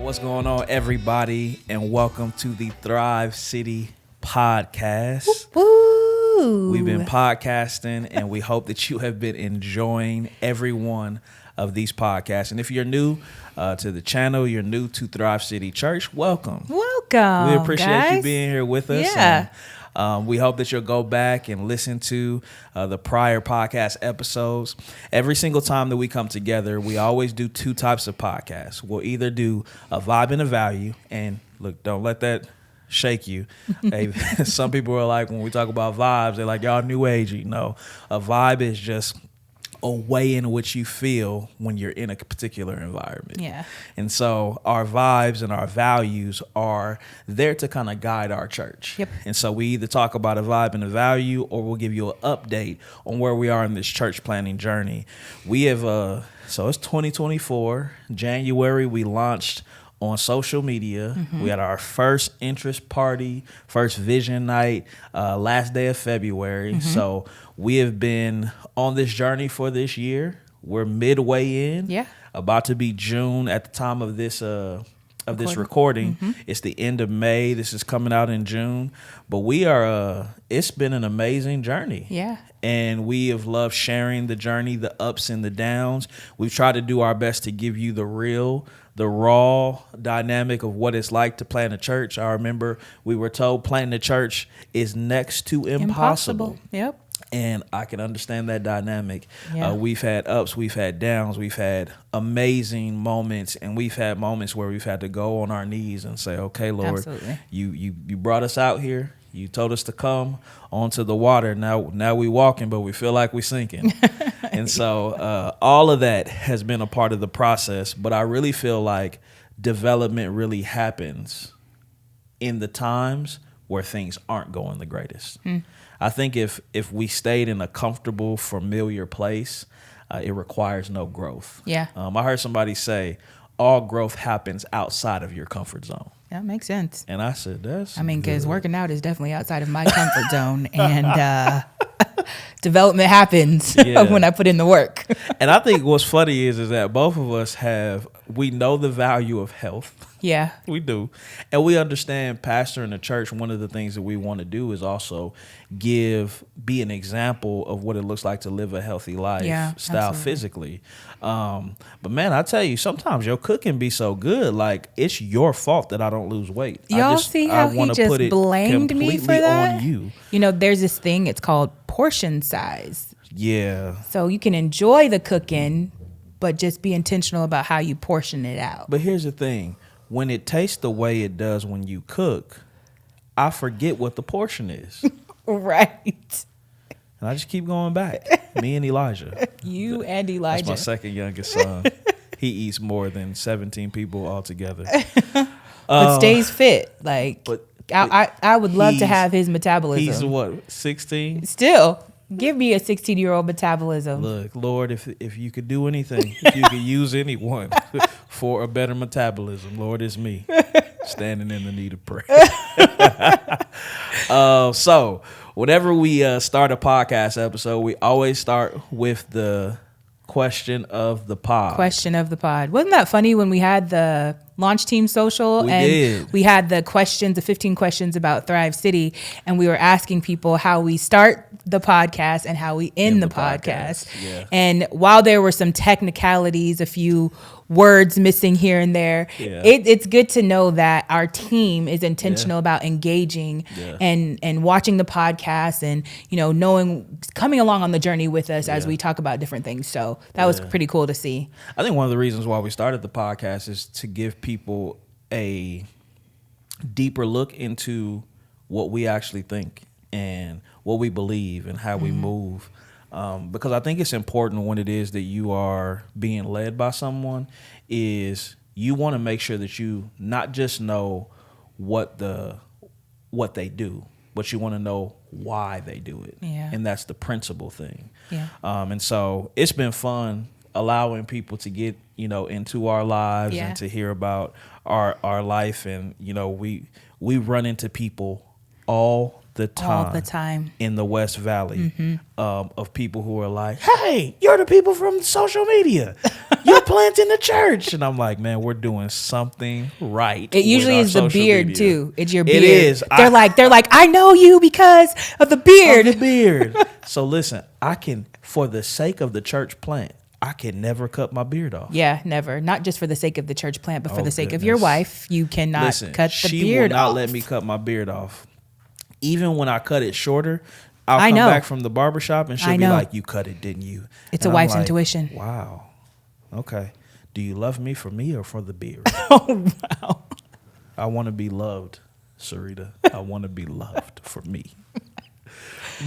What's going on, everybody, and welcome to the Thrive City podcast. Woo! We've been podcasting, and we hope that you have been enjoying every one of these podcasts. And if you're new to the channel, you're new to Thrive City Church, welcome. Welcome. We appreciate guys. you being here with us. Yeah. And, we hope that you'll go back and listen to the prior podcast episodes. Every single time that we come together, we always do two types of podcasts. We'll either do a vibe and a value. And look, don't let that shake you. Hey, some people are like, when we talk about vibes, they're like, y'all new agey. No, a vibe is just a way in which you feel when you're in a particular environment. Yeah. And so our vibes and our values are there to kind of guide our church. Yep. And so we either talk about a vibe and a value, or we'll give you an update on where we are in this church planning journey. We have, so it's 2024, January, we launched on social media. Mm-hmm. We had our first interest party, first vision night, last day of February. Mm-hmm. So we have been on this journey for this year. We're midway in. Yeah. About to be June at the time of this this recording. Mm-hmm. It's the end of May. This is coming out in June. But we are it's been an amazing journey. Yeah. And we have loved sharing the journey, the ups and the downs. We've tried to do our best to give you the real, the raw dynamic of what it's like to plant a church. I remember we were told planting a church is next to impossible. Yep. And I can understand that dynamic. Yeah. We've had ups, we've had downs, we've had amazing moments, and we've had moments where we've had to go on our knees and say, okay, Lord, Absolutely. you brought us out here. You told us to come onto the water. Now we walking, but we feel like we're sinking. And so all of that has been a part of the process. But I really feel like development really happens in the times where things aren't going the greatest. I think if we stayed in a comfortable, familiar place, it requires no growth. Yeah. I heard somebody say, all growth happens outside of your comfort zone. That makes sense. And I said, because working out is definitely outside of my comfort zone, and development happens when I put in the work. And I think what's funny is that both of us we know the value of health. Yeah. We do. And we understand pastoring the church, one of the things that we want to do is also be an example of what it looks like to live a healthy lifestyle physically. But man, I tell you, sometimes your cooking be so good, like it's your fault that I don't lose weight. Y'all see how he just blamed me for that? On you. You know, there's this thing, it's called portion size. Yeah. So you can enjoy the cooking, but just be intentional about how you portion it out. But here's the thing. When it tastes the way it does when you cook, I forget what the portion is. Right. And I just keep going back. Me and Elijah. You and Elijah. That's my second youngest son. He eats more than 17 people altogether. But stays fit. I would love to have his metabolism. He's what, 16? Still. Give me a 16-year-old metabolism. Look, Lord, if you could do anything, if you could use anyone for a better metabolism, Lord, it's me standing in the need of prayer. So whenever we start a podcast episode, we always start with the question of the pod. Question of the pod. Wasn't that funny when we had the launch team social? We had the 15 questions about Thrive City, and we were asking people how we start the podcast and how we end the podcast. Yeah. And while there were some technicalities, a few words missing here and there, it's good to know that our team is intentional about engaging and watching the podcast and, coming along on the journey with us as we talk about different things. So that was pretty cool to see. I think one of the reasons why we started the podcast is to give people a deeper look into what we actually think and what we believe and how we move. Because I think it's important when it is that you are being led by someone is you want to make sure that you not just know what they do, but you want to know why they do it. Yeah. And that's the principal thing. Yeah. And so it's been fun allowing people to get, into our lives and to hear about our life. And, we run into people all the time in the West Valley of people who are like, hey, you're the people from social media. you're planting the church. And I'm like, man, we're doing something right. It usually is the beard media. too. It's your beard. It is. They're like, I know you because of the beard. Of the beard. So listen, I can, for the sake of the church plant, I can never cut my beard off. Yeah, never. Not just for the sake of the church plant, but for the sake goodness. of your wife. You cannot cut the beard off. She will not let me cut my beard off. Even when I cut it shorter, I'll come back from the barbershop and she'll be like, you cut it, didn't you? It's a wife's intuition. Wow. Okay. Do you love me for me or for the beard? Oh, wow. I want to be loved, Saryta. I want to be loved for me.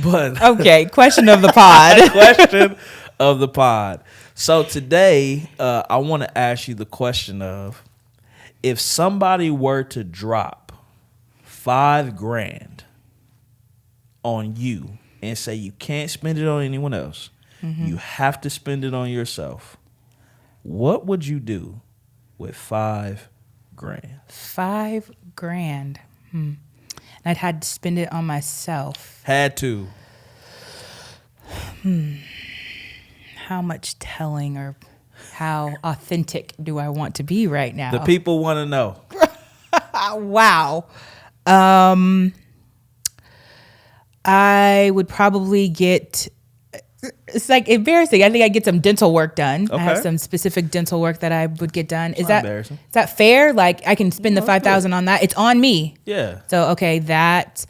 But okay, question of the pod. Question of the pod. So today, I want to ask you the question of, if somebody were to drop $5,000 on you and say you can't spend it on anyone else, you have to spend it on yourself, what would you do with $5,000? $5,000. I'd had to spend it on myself. Had to. How much telling or how authentic do I want to be right now? The people want to know. Wow. I would probably get, it's like embarrassing. I think I'd get some dental work done. Okay. I have some specific dental work that I would get done. Is that fair? Like I can spend the $5,000 on that. It's on me. Yeah. So, okay, that,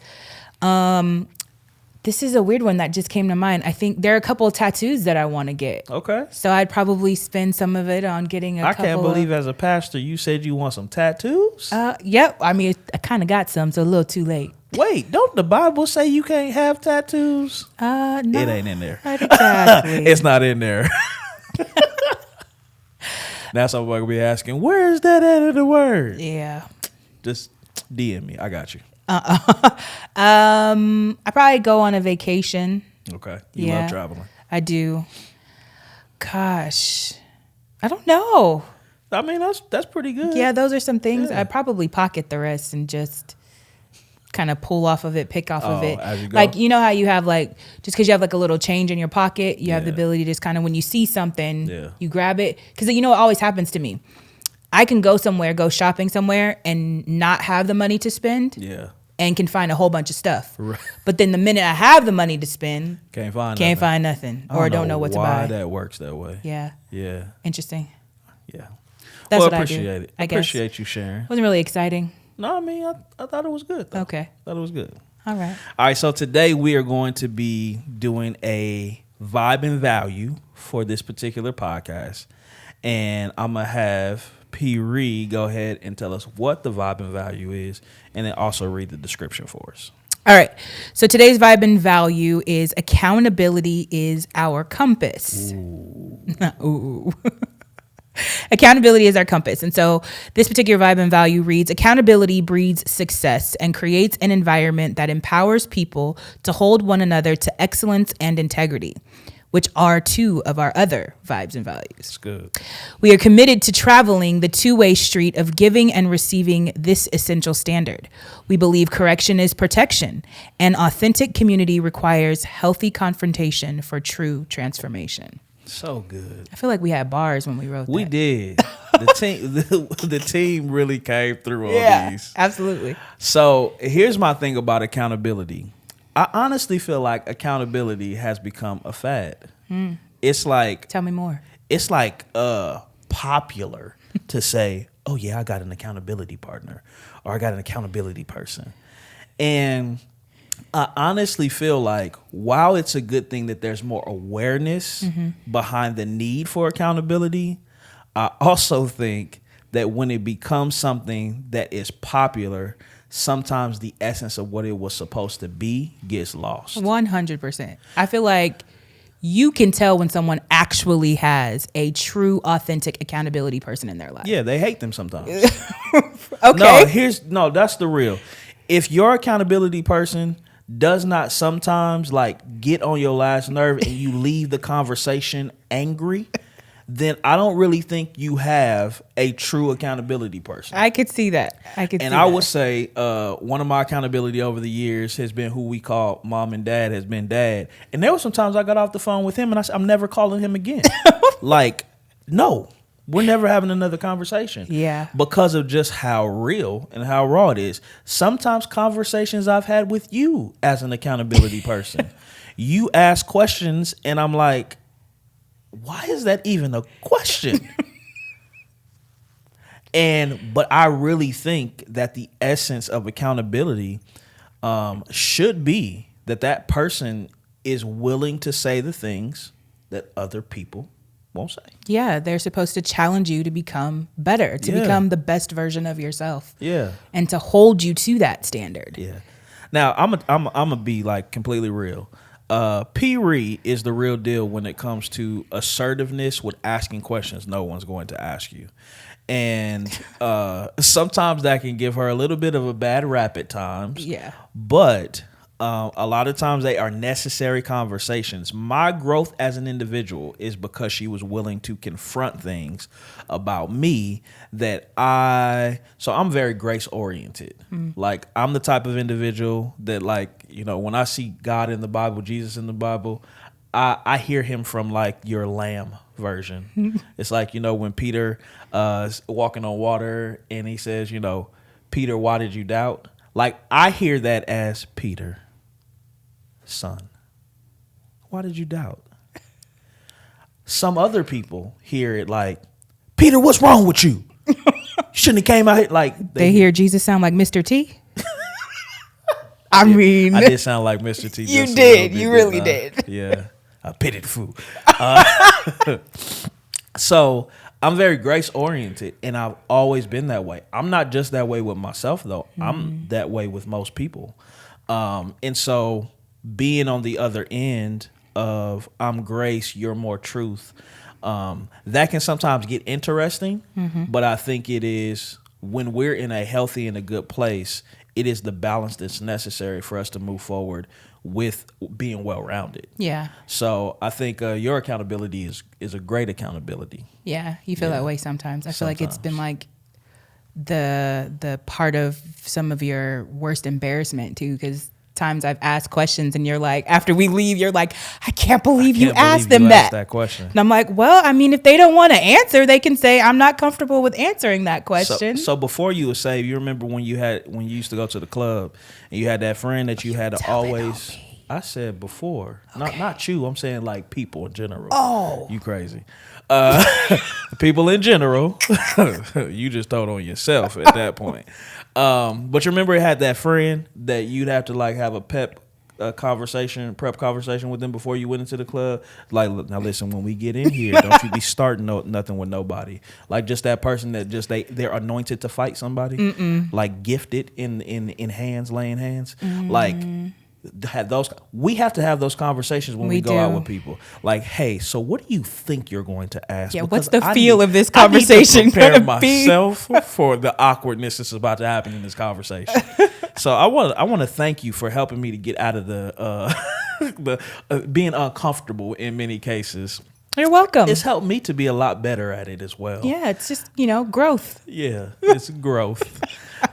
this is a weird one that just came to mind. I think there are a couple of tattoos that I want to get. Okay. So I'd probably spend some of it on getting I can't believe as a pastor you said you want some tattoos. Yep. I mean, I kind of got some, so a little too late. Wait, don't the Bible say you can't have tattoos? No. It ain't in there. Right, exactly. It's not in there. Now somebody will be asking, where is that at in the word? Yeah. Just DM me. I got you. I probably go on a vacation. Okay. You love traveling. I do. Gosh, I don't know. I mean, that's pretty good. Yeah, those are some things. I'd probably pocket the rest and just kind of pull off of it, pick off of it. As you go? Like, you know how you have like, just because you have like a little change in your pocket, you have the ability to just kind of, when you see something, you grab it. Because you know what always happens to me? I can go shopping somewhere and not have the money to spend. Yeah. And can find a whole bunch of stuff. Right. But then the minute I have the money to spend, can't find nothing. Or don't know what to buy. Why that works that way. Yeah. Yeah. Interesting. Yeah. That's what appreciate I do. It. I appreciate you sharing. Wasn't really exciting. No, I mean, I thought it was good, though. Okay. I thought it was good. All right. All right, so today we are going to be doing a vibe and value for this particular podcast. And I'm going to have P. Reed go ahead and tell us what the vibe and value is, and then also read the description for us. All right. So today's vibe and value is accountability is our compass. Ooh. Ooh. Accountability is our compass. And so this particular vibe and value reads, accountability breeds success and creates an environment that empowers people to hold one another to excellence and integrity, which are two of our other vibes and values. That's good. We are committed to traveling the two-way street of giving and receiving this essential standard. We believe correction is protection, and authentic community requires healthy confrontation for true transformation. So good. I feel like we had bars when we wrote that. We did. The team really came through on these. Absolutely. So here's my thing about accountability. I honestly feel like accountability has become a fad. It's like, tell me more. It's like popular to say, oh yeah, I got an accountability partner, or I got an accountability person. And I honestly feel like while it's a good thing that there's more awareness behind the need for accountability, I also think that when it becomes something that is popular, sometimes the essence of what it was supposed to be gets lost. 100%. I feel like you can tell when someone actually has a true, authentic accountability person in their life. Yeah, they hate them sometimes. Okay. No, that's the real. If your accountability person does not sometimes like get on your last nerve and you leave the conversation angry, then I don't really think you have a true accountability person. I could see that. And I would say one of my accountability over the years has been who we call mom and dad has been dad. And there were some times I got off the phone with him and I said, I'm never calling him again. Like, no, we're never having another conversation. Yeah. Because of just how real and how raw it is. Sometimes conversations I've had with you as an accountability person, you ask questions and I'm like, why is that even a question? But I really think that the essence of accountability should be that person is willing to say the things that other people won't say. Yeah, they're supposed to challenge you to become better, to become the best version of yourself. Yeah. And to hold you to that standard. Yeah. Now, I'm gonna be like completely real. P. Ree is the real deal when it comes to assertiveness with asking questions no one's going to ask you. And sometimes that can give her a little bit of a bad rap at times. Yeah. But a lot of times they are necessary conversations. My growth as an individual is because she was willing to confront things about me so I'm very grace oriented. Like, I'm the type of individual that, like, you know, when I see God in the Bible, Jesus in the Bible, I hear him from like your lamb version. It's like, you know, when Peter is walking on water and he says, you know, Peter, why did you doubt? Like, I hear that as Peter, son, why did you doubt? Some other people hear it like, Peter, what's wrong with you? You shouldn't have came out here. Like, they hear Jesus sound like Mr. T. I mean, I did sound like Mr. T. You did. You really did. Yeah. I pitied fool. So I'm very grace oriented, and I've always been that way. I'm not just that way with myself, though. I'm that way with most people. And so being on the other end of I'm grace, you're more truth, that can sometimes get interesting. But I think it is, when we're in a healthy and a good place, it is the balance that's necessary for us to move forward with being well-rounded. Yeah. So I think your accountability is a great accountability. Yeah, you feel that way sometimes. I feel like it's been like the part of some of your worst embarrassment too, because times I've asked questions and you're like, after we leave, you're like, I can't believe you asked them that question. And I'm like, well, I mean, if they don't want to answer, they can say, I'm not comfortable with answering that question. So before you were saved, you remember when you used to go to the club and you had that friend that you had to always. I said before, not you. I'm saying like people in general. Oh, you crazy. People in general. You just told on yourself at that point. But you remember, it had that friend that you'd have to like have a prep conversation with them before you went into the club. Like, look, now listen, when we get in here, don't you be starting nothing with nobody. Like, just that person that just they're anointed to fight somebody. Like, gifted in hands, laying hands. Like, we have to have those conversations when we go out with people. Like, hey, so what do you think you're going to ask? Yeah, because what's the feel of this conversation? I need to prepare myself for the awkwardness that's about to happen in this conversation. So I want to thank you for helping me to get out of the being uncomfortable in many cases. You're welcome. It's helped me to be a lot better at it as well. Yeah, it's just, growth. Yeah, it's growth.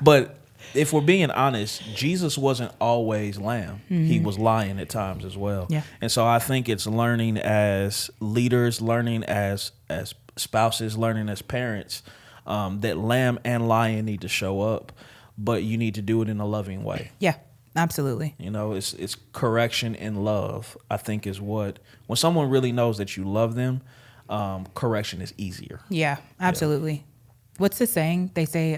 But if we're being honest, Jesus wasn't always lamb. He was lion at times as well. Yeah. And so I think it's learning as leaders, learning as spouses, learning as parents, that lamb and lion need to show up, but you need to do it in a loving way. Yeah, absolutely. It's correction and love, I think, is what, when someone really knows that you love them, correction is easier. Yeah, absolutely. Yeah. What's the saying? They say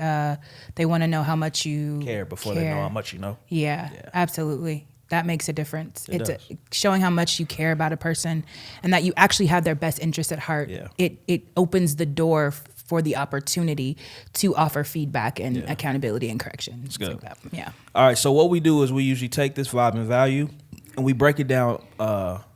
they want to know how much you care before they know how much you know. Yeah, absolutely. That makes a difference. It's showing how much you care about a person and that you actually have their best interest at heart. Yeah. It opens the door for the opportunity to offer feedback and accountability and correction. It's good. Like that. Yeah. All right. So what we do is we usually take this vibe and value and we break it down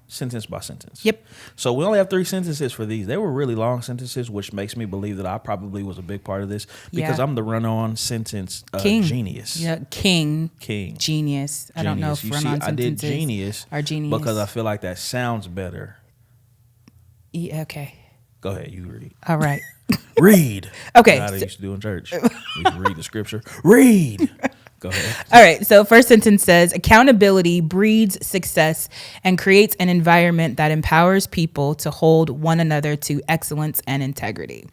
sentence by sentence. Yep. So we only have 3 sentences for these. They were really long sentences, which makes me believe that I probably was a big part of this because I'm the run-on sentence genius. Yeah, king. Genius. I don't know if run-on sentences I did genius are genius because I feel like that sounds better. Yeah, okay. Go ahead, you read. All right. Read. Okay. How they used to do in church. We used to read the scripture. Read. Go ahead. All right. So first sentence says, accountability breeds success and creates an environment that empowers people to hold one another to excellence and integrity.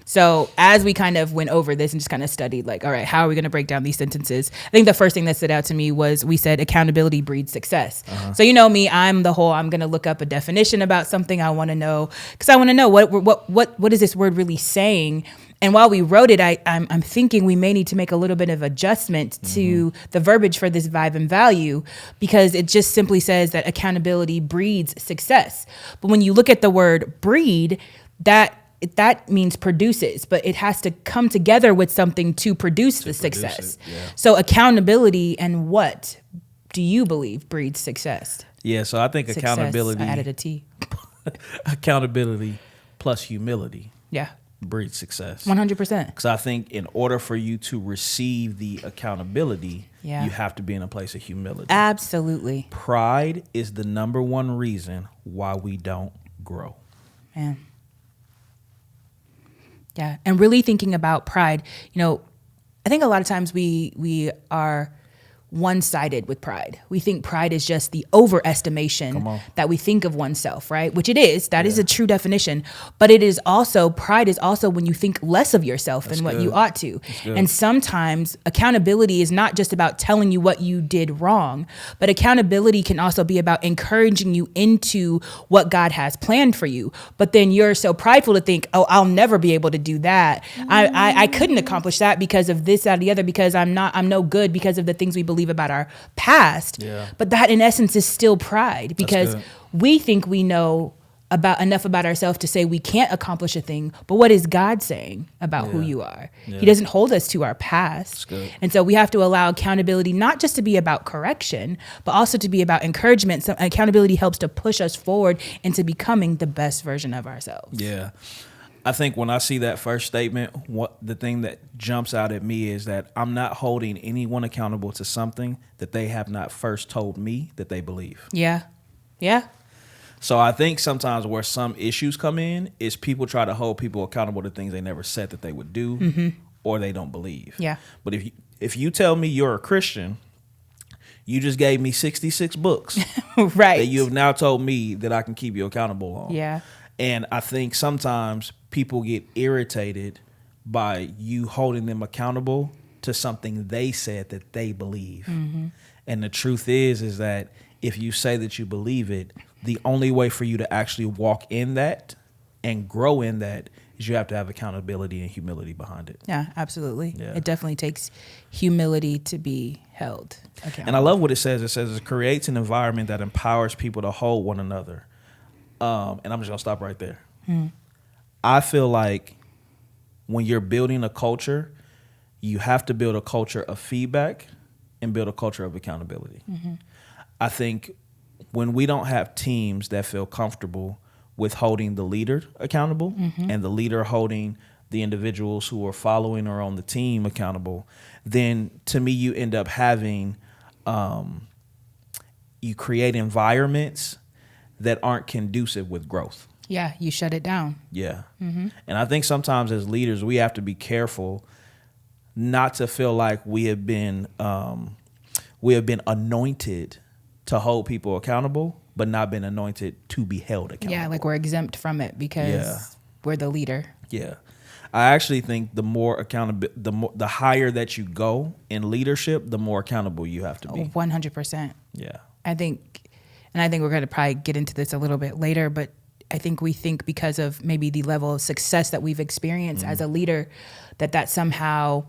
So as we kind of went over this and just kind of studied, like, all right, how are we going to break down these sentences? I think the first thing that stood out to me was we said accountability breeds success. So you know me, I'm going to look up a definition about something. I want to know, because I want to know what is this word really saying? And while we wrote it, I'm thinking we may need to make a little bit of adjustment to the verbiage for this vibe and value, because it just simply says that accountability breeds success. But when you look at the word breed, that means produces, but it has to come together with something to produce the success. So accountability and what do you believe breeds success? Yeah, so I think Success, accountability. I added a T. Accountability plus humility. Yeah. Breeds success. 100%. Because I think in order for you to receive the accountability, you have to be in a place of humility. Absolutely. Pride is the number one reason why we don't grow. Man. Yeah. And really thinking about pride, I think a lot of times we are one-sided with pride. We think pride is just the overestimation that we think of oneself, right? Which it is. That is a true definition. But it is also, pride is also when you think less of yourself than what you ought to. And sometimes accountability is not just about telling you what you did wrong, but accountability can also be about encouraging you into what God has planned for you. But then you're so prideful to think, oh, I'll never be able to do that. I couldn't accomplish that because of this, that, or the other, because I'm no good because of the things we believe about our past. But that in essence is still pride, because we think we know enough about ourselves to say we can't accomplish a thing. But what is God saying about who you are? He doesn't hold us to our past. And so we have to allow accountability not just to be about correction, but also to be about encouragement. So accountability helps to push us forward into becoming the best version of ourselves. Yeah. I think when I see that first statement, the thing that jumps out at me is that I'm not holding anyone accountable to something that they have not first told me that they believe. Yeah. Yeah. So I think sometimes where some issues come in is people try to hold people accountable to things they never said that they would do or they don't believe. Yeah. But if you tell me you're a Christian, you just gave me 66 books right. that you have now told me that I can keep you accountable on. Yeah. And I think sometimes people get irritated by you holding them accountable to something they said that they believe. And the truth is that if you say that you believe it, the only way for you to actually walk in that and grow in that is you have to have accountability and humility behind it. Yeah, absolutely. Yeah. It definitely takes humility to be held accountable. And I love what it says. It says it creates an environment that empowers people to hold one another. And I'm just going to stop right there. I feel like when you're building a culture, you have to build a culture of feedback and build a culture of accountability. I think when we don't have teams that feel comfortable with holding the leader accountable and the leader holding the individuals who are following or on the team accountable, then to me you end up having, you create environments that aren't conducive with growth. Yeah, you shut it down. Yeah. And I think sometimes as leaders, we have to be careful not to feel like we have been anointed to hold people accountable, but not been anointed to be held accountable. Yeah, like we're exempt from it because we're the leader. Yeah. I actually think the more accountable, the higher that you go in leadership, the more accountable you have to be. 100%. Yeah. I think we're going to probably get into this a little bit later, but I think we think because of maybe the level of success that we've experienced as a leader, that somehow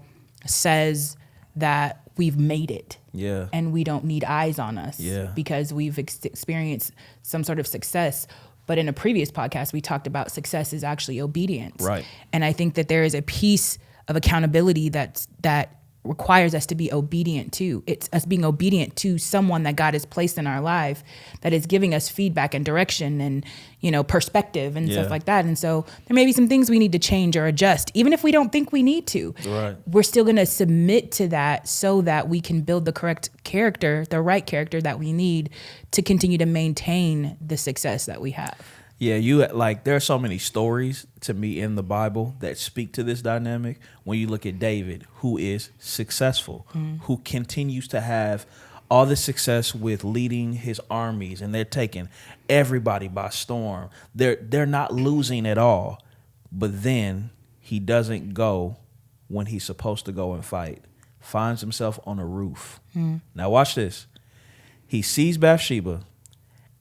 says that we've made it. Yeah. And we don't need eyes on us because we've experienced some sort of success. But in a previous podcast, we talked about success is actually obedience. Right. And I think that there is a piece of accountability that requires us to be obedient to. It's us being obedient to someone that God has placed in our life that is giving us feedback and direction and, perspective and stuff like that. And so there may be some things we need to change or adjust, even if we don't think we need to. Right. We're still going to submit to that so that we can build the correct character, the right character that we need to continue to maintain the success that we have. Yeah, you like there are so many stories to me in the Bible that speak to this dynamic. When you look at David, who is successful, who continues to have all this success with leading his armies, and they're taking everybody by storm. They're not losing at all. But then he doesn't go when he's supposed to go and fight. Finds himself on a roof. Now watch this. He sees Bathsheba,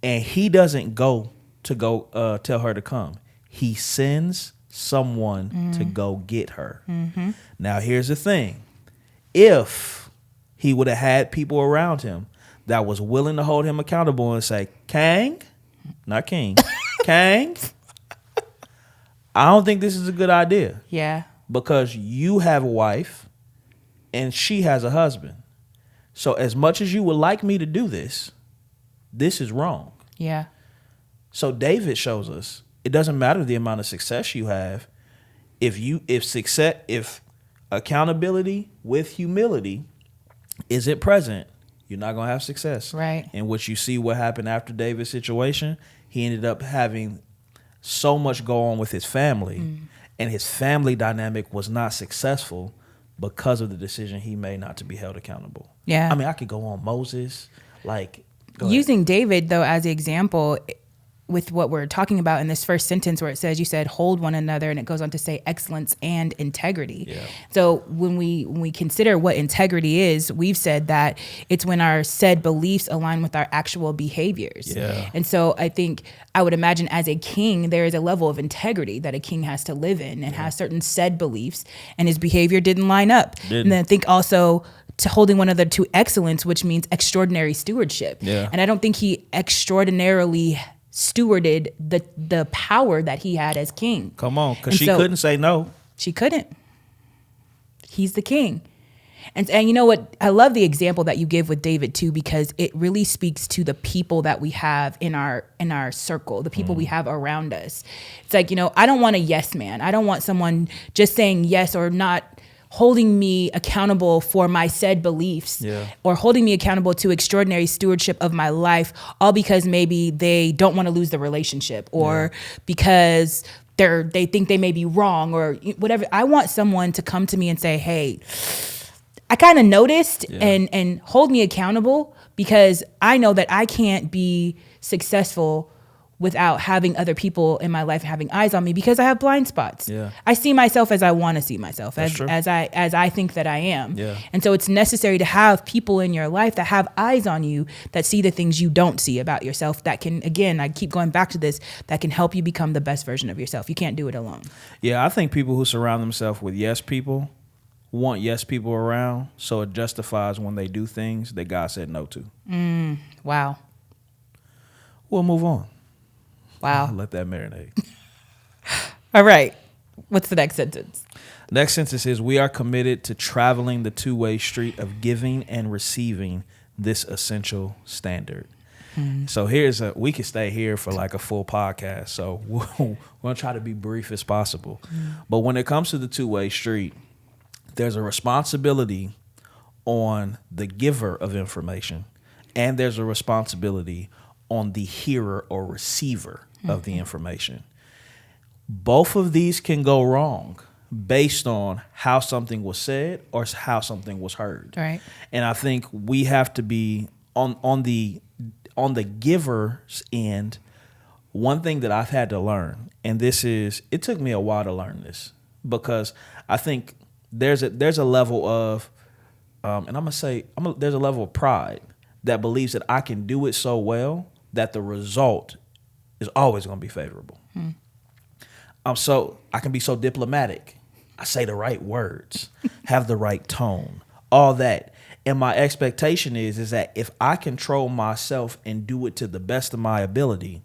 and he doesn't go tell her to come. He sends someone to go get her. Now here's the thing. If he would have had people around him that was willing to hold him accountable and say, Kang, not King, Kang, I don't think this is a good idea. Yeah. Because you have a wife and she has a husband. So as much as you would like me to do this, this is wrong. Yeah. So David shows us it doesn't matter the amount of success you have. If accountability with humility isn't present, you're not going to have success. Right. And what you see what happened after David's situation, he ended up having so much go on with his family, and his family dynamic was not successful because of the decision he made not to be held accountable. Yeah. I mean, I could go on Moses, like using David though as an example with what we're talking about in this first sentence where it says, you said, hold one another, and it goes on to say excellence and integrity. Yeah. So when we consider what integrity is, we've said that it's when our said beliefs align with our actual behaviors. Yeah. And so I would imagine as a king, there is a level of integrity that a king has to live in and has certain said beliefs, and his behavior didn't line up. And then I think also to holding one another to excellence, which means extraordinary stewardship. Yeah. And I don't think he extraordinarily stewarded the power that he had as king. Come on, because she couldn't say no. She couldn't. He's the king. And you know what? I love the example that you give with David too, because it really speaks to the people that we have in our circle, the people we have around us. It's like, I don't want a yes man. I don't want someone just saying yes or not holding me accountable for my said beliefs, or holding me accountable to extraordinary stewardship of my life, all because maybe they don't want to lose the relationship, or because they think they may be wrong, or whatever. I want someone to come to me and say, hey, I kind of noticed, and hold me accountable, because I know that I can't be successful without having other people in my life having eyes on me, because I have blind spots. Yeah. I see myself as I want to see myself, as I think that I am. Yeah. And so it's necessary to have people in your life that have eyes on you, that see the things you don't see about yourself, that can, again, I keep going back to this, that can help you become the best version of yourself. You can't do it alone. Yeah, I think people who surround themselves with yes people want yes people around, so it justifies when they do things that God said no to. Wow. We'll move on. Wow. I'll let that marinate. All right. What's the next sentence? Next sentence is, we are committed to traveling the two-way street of giving and receiving this essential standard. So we could stay here for like a full podcast. So we're going to try to be brief as possible. But when it comes to the two-way street, there's a responsibility on the giver of information, and there's a responsibility on the hearer or receiver of the information. Both of these can go wrong based on how something was said or how something was heard. Right. And I think we have to be on the giver's end. One thing that I've had to learn, and it took me a while to learn this, because I think there's a level of, there's a level of pride that believes that I can do it so well that the result is always going to be favorable. I can be so diplomatic. I say the right words, have the right tone, all that. And my expectation is that if I control myself and do it to the best of my ability,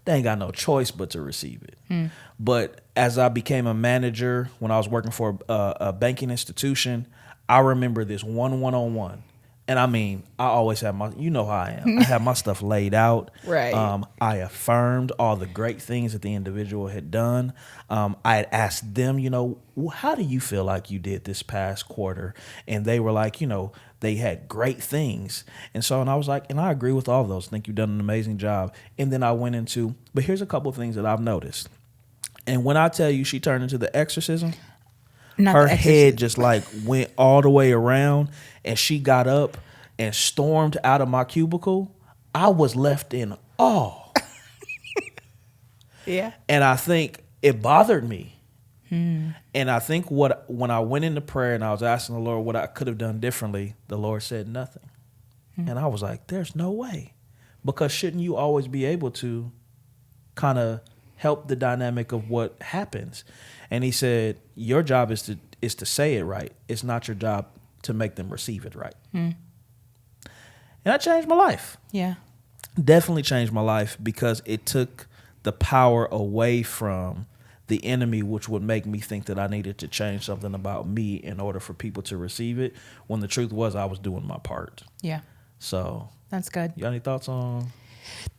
they ain't got no choice but to receive it. But as I became a manager, when I was working for a banking institution, I remember this one-on-one. And I mean, I always have my, you know how I am. I have my stuff laid out. Right. I affirmed all the great things that the individual had done. I had asked them, how do you feel like you did this past quarter? And they were like, they had great things. And I was like, and I agree with all of those. I think you've done an amazing job. And then I went into, but here's a couple of things that I've noticed. And when I tell you she turned into the exorcism, her head just like went all the way around, and she got up and stormed out of my cubicle. I was left in awe. Yeah. And I think it bothered me. And I think when I went into prayer and I was asking the Lord what I could have done differently, the Lord said nothing. And I was like, there's no way. Because shouldn't you always be able to kind of help the dynamic of what happens? And he said, your job is to say it right. It's not your job to make them receive it right. And that changed my life. Yeah. Definitely changed my life, because it took the power away from the enemy, which would make me think that I needed to change something about me in order for people to receive it, when the truth was I was doing my part. Yeah. So that's good. You got any thoughts on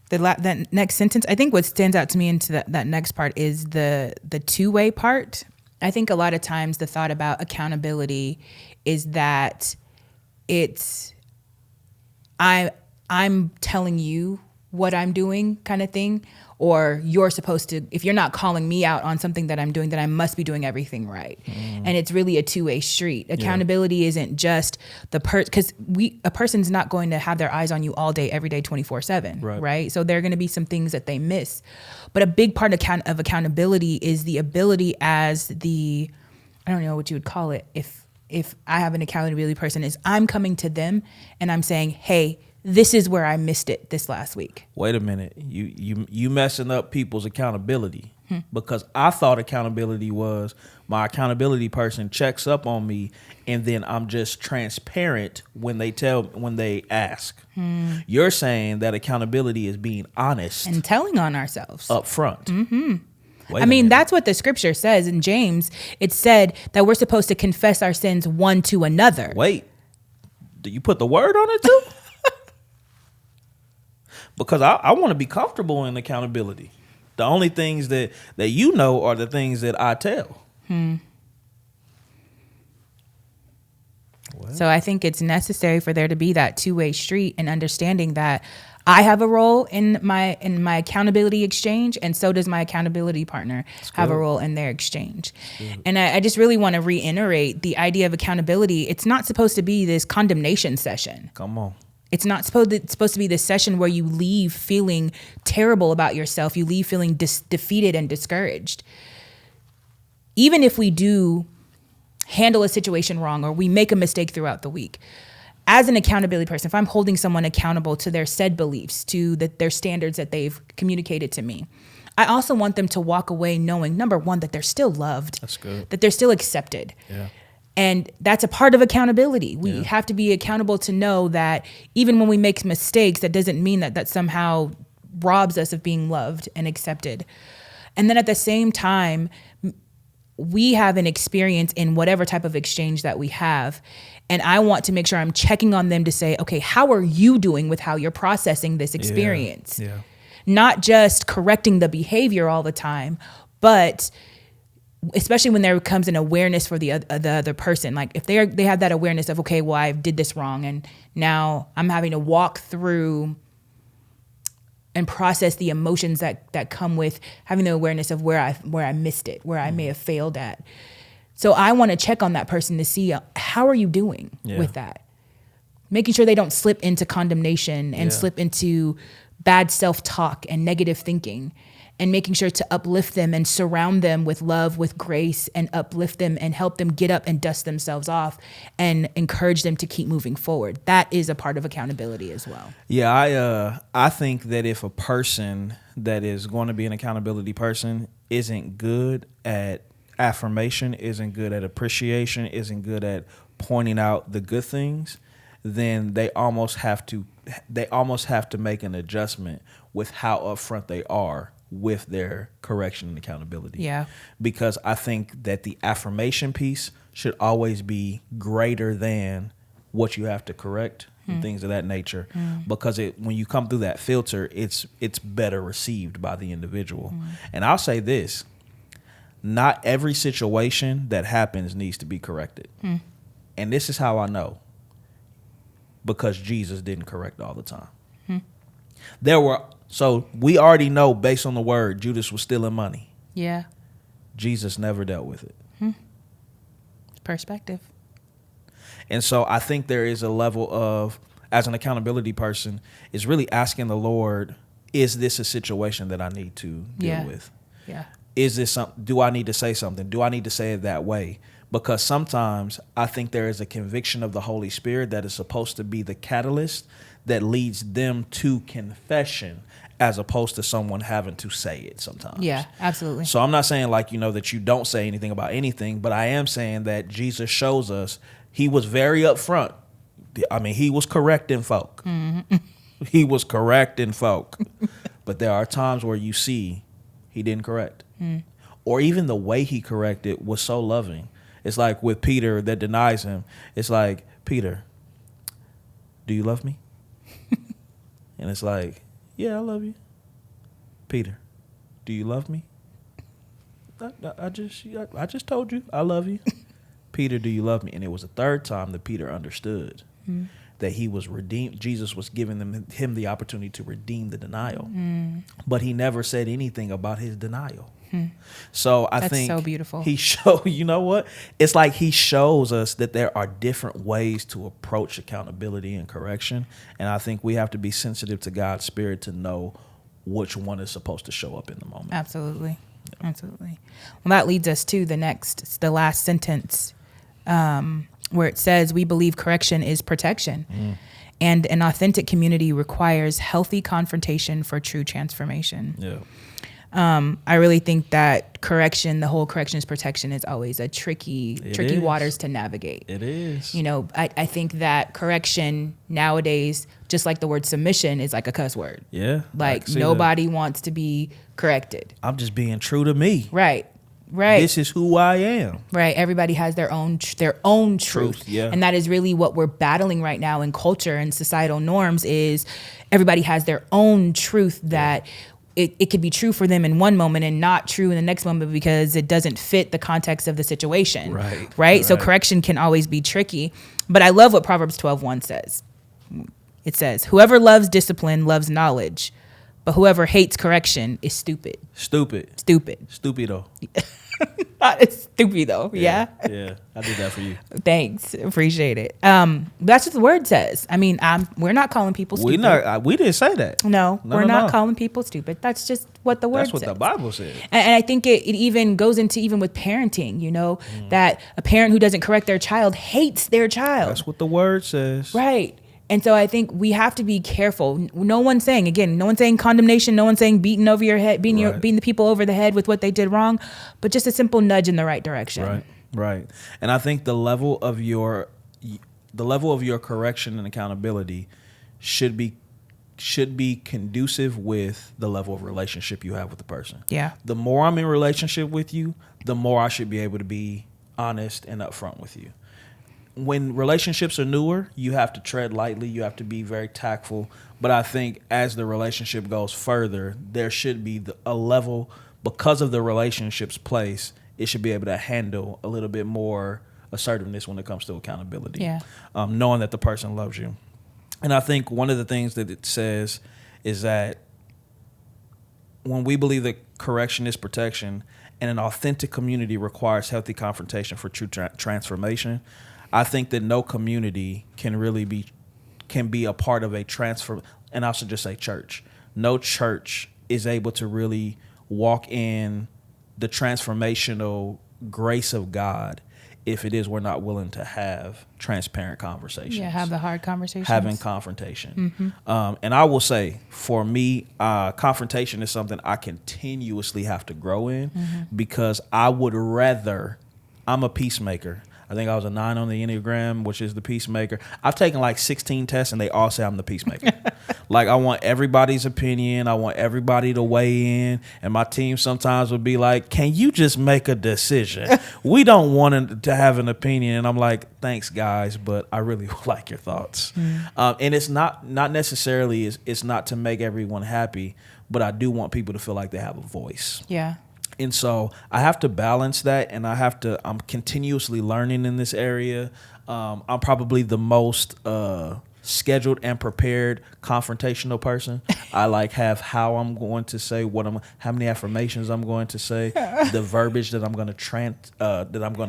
that next sentence? I think what stands out to me into that next part is the two-way part. I think a lot of times the thought about accountability is that it's I'm telling you what I'm doing kind of thing, or you're supposed to, if you're not calling me out on something that I'm doing, then I must be doing everything right. And it's really a two-way street. Accountability isn't just because a person's not going to have their eyes on you all day, every day, 24/7, right? So there are going to be some things that they miss. But a big part of accountability is the ability as I don't know what you would call it, if I have an accountability person, is I'm coming to them and I'm saying, hey, this is where I missed it this last week. Wait a minute. You messing up people's accountability, because I thought accountability was my accountability person checks up on me and then I'm just transparent when they ask. You're saying that accountability is being honest and telling on ourselves up front. I mean, that's what the scripture says in James. It said that we're supposed to confess our sins one to another. Wait, do you put the word on it too? Because I want to be comfortable in accountability. The only things that you know are the things that I tell. So I think it's necessary for there to be that two-way street, and understanding that I have a role in my accountability exchange, and so does my accountability partner have a role in their exchange. And I just really want to reiterate the idea of accountability. It's not supposed to be this condemnation session. Come on. It's supposed to be this session where you leave feeling terrible about yourself. You leave feeling defeated and discouraged. Even if we do handle a situation wrong or we make a mistake throughout the week, as an accountability person, if I'm holding someone accountable to their said beliefs, to their standards that they've communicated to me, I also want them to walk away knowing, number one, that they're still loved. That's good. That they're still accepted. Yeah. And that's a part of accountability. We have to be accountable to know that even when we make mistakes, that doesn't mean that somehow robs us of being loved and accepted. And then at the same time, we have an experience in whatever type of exchange that we have. And I want to make sure I'm checking on them to say, okay, how are you doing with how you're processing this experience? Yeah. Not just correcting the behavior all the time, but especially when there comes an awareness for the other person. Like if they have that awareness of, okay, well, I did this wrong, and now I'm having to walk through and process the emotions that come with having the awareness of where I missed it, where I may have failed at. So I want to check on that person to see how are you doing with that, making sure they don't slip into condemnation and slip into bad self-talk and negative thinking, and making sure to uplift them and surround them with love, with grace, and uplift them and help them get up and dust themselves off and encourage them to keep moving forward. That is a part of accountability as well. Yeah, I think that if a person that is going to be an accountability person isn't good at affirmation, isn't good at appreciation, isn't good at pointing out the good things, then they almost have to make an adjustment with how upfront they are with their correction and accountability. Yeah. Because I think that the affirmation piece should always be greater than what you have to correct and things of that nature, because when you come through that filter, it's better received by the individual. And I'll say this, not every situation that happens needs to be corrected. And this is how I know, because Jesus didn't correct all the time. So we already know, based on the word, Judas was stealing money. Yeah. Jesus never dealt with it. Perspective. And so I think there is a level of, as an accountability person, is really asking the Lord, is this a situation that I need to deal with? Yeah. Is this something? Do I need to say something? Do I need to say it that way? Because sometimes I think there is a conviction of the Holy Spirit that is supposed to be the catalyst that leads them to confession, as opposed to someone having to say it sometimes. Yeah, absolutely. So I'm not saying that you don't say anything about anything, but I am saying that Jesus shows us he was very upfront. I mean, he was correcting folk. He was correcting folk. But there are times where you see he didn't correct. Or even the way he corrected was so loving. It's like with Peter that denies him. It's like, Peter, do you love me? And it's like, yeah, I love you. Peter, do you love me? I just told you I love you. Peter, do you love me? And it was the third time that Peter understood that he was redeemed. Jesus was giving him the opportunity to redeem the denial. But he never said anything about his denial. So I think that's so beautiful. You know what? It's like he shows us that there are different ways to approach accountability and correction. And I think we have to be sensitive to God's Spirit to know which one is supposed to show up in the moment. Absolutely. Yeah. Absolutely. Well, that leads us to the last sentence, where it says, we believe correction is protection. And an authentic community requires healthy confrontation for true transformation. Yeah. I really think that the whole correction is protection, is always a tricky waters to navigate. It is. I think that correction nowadays, just like the word submission, is like a cuss word. Yeah. Like nobody wants to be corrected. I'm just being true to me. Right. This is who I am. Right. Everybody has their own truth. Yeah. And that is really what we're battling right now in culture and societal norms, is everybody has their own truth that it could be true for them in one moment and not true in the next moment because it doesn't fit the context of the situation. Right. So correction can always be tricky. But I love what Proverbs 12:1 says. It says, whoever loves discipline loves knowledge, but whoever hates correction is stupid. Stupido. It's stupid though. Yeah. Yeah. I did that for you. Thanks. Appreciate it. That's what the word says. I mean, we're not calling people stupid. We didn't say that. No, we're not calling people stupid. That's just what the word says. That's what the Bible says. And I think it even goes into even with parenting, that a parent who doesn't correct their child hates their child. That's what the word says. Right. And so I think we have to be careful. No one's saying condemnation. No one's saying beating over your head, beating the people over the head with what they did wrong, but just a simple nudge in the right direction. Right. And I think the level of your correction and accountability should be conducive with the level of relationship you have with the person. Yeah. The more I'm in relationship with you, the more I should be able to be honest and upfront with you. When relationships are newer, you have to tread lightly. You have to be very tactful. But I think as the relationship goes further, there should be a level, because of the relationship's place, it should be able to handle a little bit more assertiveness when it comes to accountability. Yeah. Knowing that the person loves you. And I think one of the things that it says is that when we believe that correction is protection and an authentic community requires healthy confrontation for true transformation, I think that no community can be a part of a transfer, and I should just say church. No church is able to really walk in the transformational grace of God if we're not willing to have transparent conversations. Yeah, have the hard conversations. Having confrontation. And I will say, for me, confrontation is something I continuously have to grow in because I'm a peacemaker. I think I was a 9 on the Enneagram, which is the peacemaker. I've taken like 16 tests and they all say I'm the peacemaker. Like, I want everybody's opinion. I want everybody to weigh in. And my team sometimes would be like, can you just make a decision? We don't want to have an opinion. And I'm like, thanks, guys, but I really like your thoughts. And it's not necessarily, it's not to make everyone happy, but I do want people to feel like they have a voice. Yeah. And so I have to balance that, and I'm continuously learning in this area. I'm probably the most scheduled and prepared confrontational person. I like have how I'm going to say how many affirmations I'm going to say, the verbiage that I'm going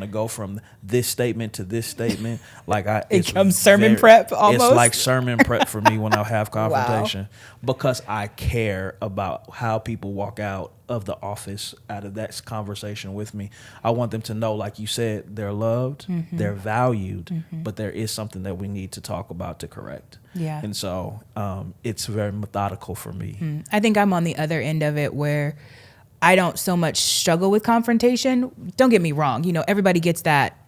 to go from this statement to this statement. Like it comes sermon prep almost. It's like sermon prep for me when I have confrontation. Wow. Because I care about how people walk out of the office, out of that conversation with me. I want them to know, like you said, they're loved, they're valued, but there is something that we need to talk about to correct. Yeah. And so it's very methodical for me. I think I'm on the other end of it where I don't so much struggle with confrontation. Don't get me wrong. You know, everybody gets that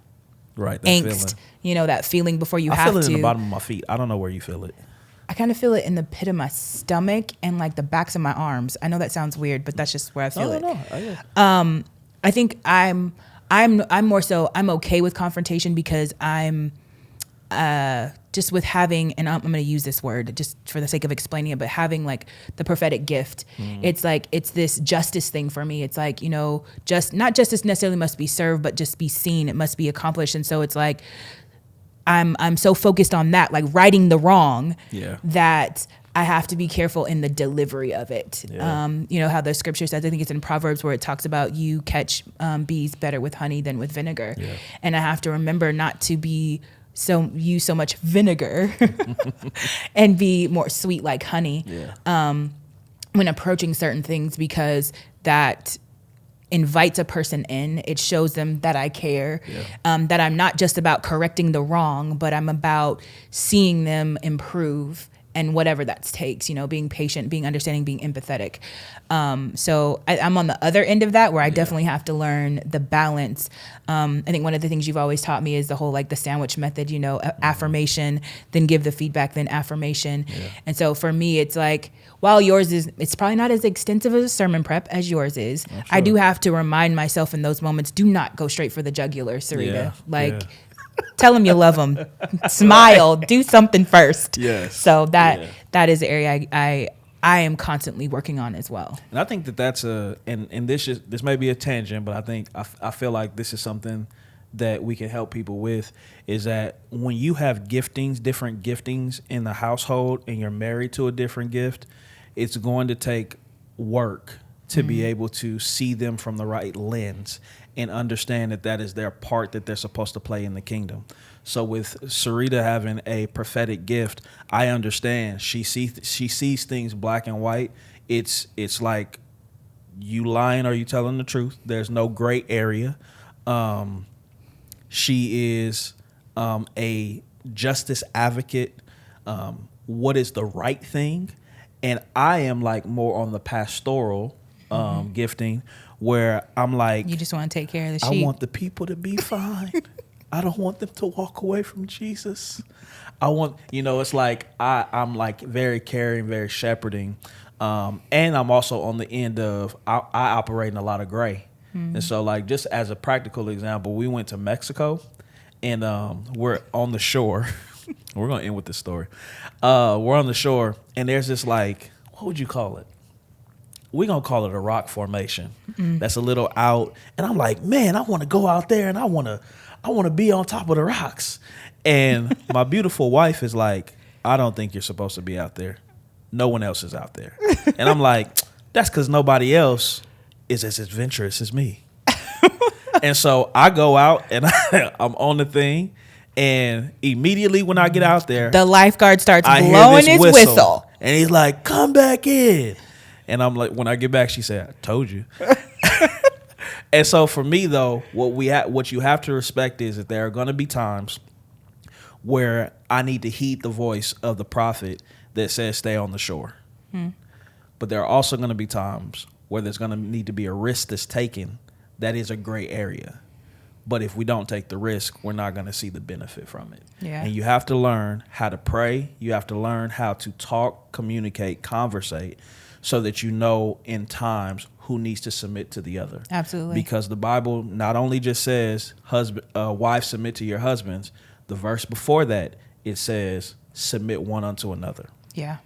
angst, feeling. You know, that feeling before you have to. I feel it in the bottom of my feet. I don't know where you feel it. I kind of feel it in the pit of my stomach and like the backs of my arms. I know that sounds weird, but that's just where I feel it. No. I think I'm more so I'm okay with confrontation because I'm just with having, and I'm going to use this word just for the sake of explaining it, but having like the prophetic gift, it's like, it's this justice thing for me. It's like, you know, not justice necessarily must be served, but just be seen. It must be accomplished. And so it's like, I'm so focused on that, like righting the wrong, that I have to be careful in the delivery of it. Yeah. You know how the scripture says, I think it's in Proverbs where it talks about you catch bees better with honey than with vinegar. Yeah. And I have to remember not to use so much vinegar and be more sweet like honey when approaching certain things, because that invites a person in. It shows them that I care, that I'm not just about correcting the wrong, but I'm about seeing them improve, and whatever that takes, you know, being patient, being understanding, being empathetic. So I'm on the other end of that, where I definitely have to learn the balance. I think one of the things you've always taught me is the whole, like the sandwich method, you know, affirmation, then give the feedback, then affirmation. Yeah. And so for me, it's like, while it's probably not as extensive as a sermon prep as yours is, sure, I do have to remind myself in those moments, do not go straight for the jugular, Saryta. Tell them you love them. Smile. Do something first. Yes. So that is the area I am constantly working on as well. And I think that's and this may be a tangent, but I feel like this is something that we can help people with, is that when you have different giftings in the household, and you're married to a different gift, it's going to take work to be able to see them from the right lens and understand that is their part that they're supposed to play in the kingdom. So with Saryta having a prophetic gift, I understand she sees things black and white. It's like, you lying or you telling the truth. There's no gray area. She is a justice advocate. What is the right thing? And I am like more on the pastoral gifting, where I'm like, you just want to take care of the sheep. I want the people to be fine. I don't want them to walk away from Jesus. I want, it's like I'm like very caring, very shepherding. And I'm also on the end of, I operate in a lot of gray. And so, like, just as a practical example, we went to Mexico, and we're on the shore. We're going to end with this story. We're on the shore, and there's this, like, what would you call it? We're going to call it a rock formation. That's a little out. And I'm like, man, I want to go out there, and I want to be on top of the rocks. And my beautiful wife is like, I don't think you're supposed to be out there. No one else is out there. And I'm like, that's because nobody else is as adventurous as me. And so I go out, and I'm on the thing. And immediately when I get out there, the lifeguard starts blowing his whistle. And he's like, come back in. And I'm like, when I get back, she said, I told you. And so for me, though, what you have to respect is that there are going to be times where I need to heed the voice of the prophet that says stay on the shore. But there are also going to be times where there's going to need to be a risk that's taken that is a gray area, But if we don't take the risk, we're not going to see the benefit from it. Yeah. And you have to learn how to pray. You have to learn how to talk, communicate, conversate, so that you know in times who needs to submit to the other. Absolutely. Because the Bible not only just says, wives submit to your husbands, the verse before that, it says, submit one unto another. Yeah.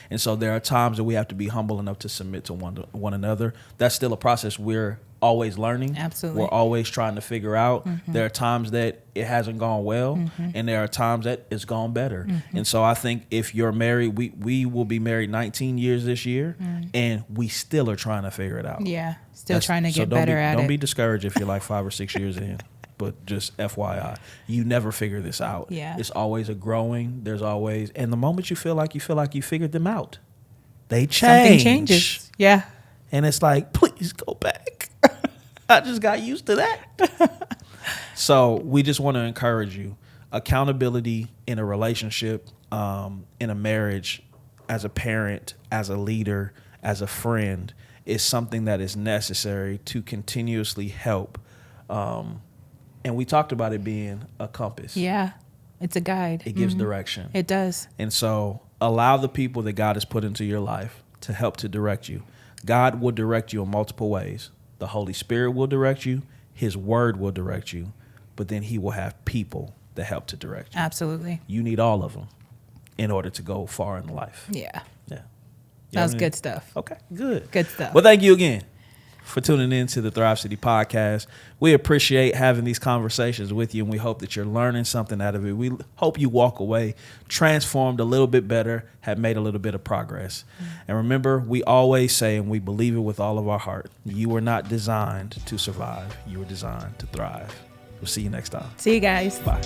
And so there are times that we have to be humble enough to submit to one another. That's still a process we're always learning. Absolutely. We're always trying to figure out. There are times that it hasn't gone well, and there are times that it's gone better. And so I think if you're married, we will be married 19 years this year, and we still are trying to figure it out. Yeah, still trying to get better at it. Don't be discouraged if you're like 5 or 6 years in. But just FYI, you never figure this out. Yeah. It's always a growing. There's always, and the moment you feel like you figured them out, they change. Something changes. Yeah. And it's like, please go back. I just got used to that. So we just want to encourage you. Accountability in a relationship, in a marriage, as a parent, as a leader, as a friend, is something that is necessary to continuously help. And we talked about it being a compass. Yeah. It's a guide. It gives direction. It does. And so allow the people that God has put into your life to help to direct you. God will direct you in multiple ways. The Holy Spirit will direct you. His word will direct you. But then he will have people that help to direct you. Absolutely. You need all of them in order to go far in life. Yeah. Yeah. That was good stuff. Okay, good. Good stuff. Well, thank you again for tuning in to the Thrive City podcast. We appreciate having these conversations with you, and we hope that you're learning something out of it. We hope you walk away transformed a little bit better, have made a little bit of progress. And remember, we always say, and we believe it with all of our heart, you were not designed to survive. You were designed to thrive. We'll see you next time. See you guys. Bye.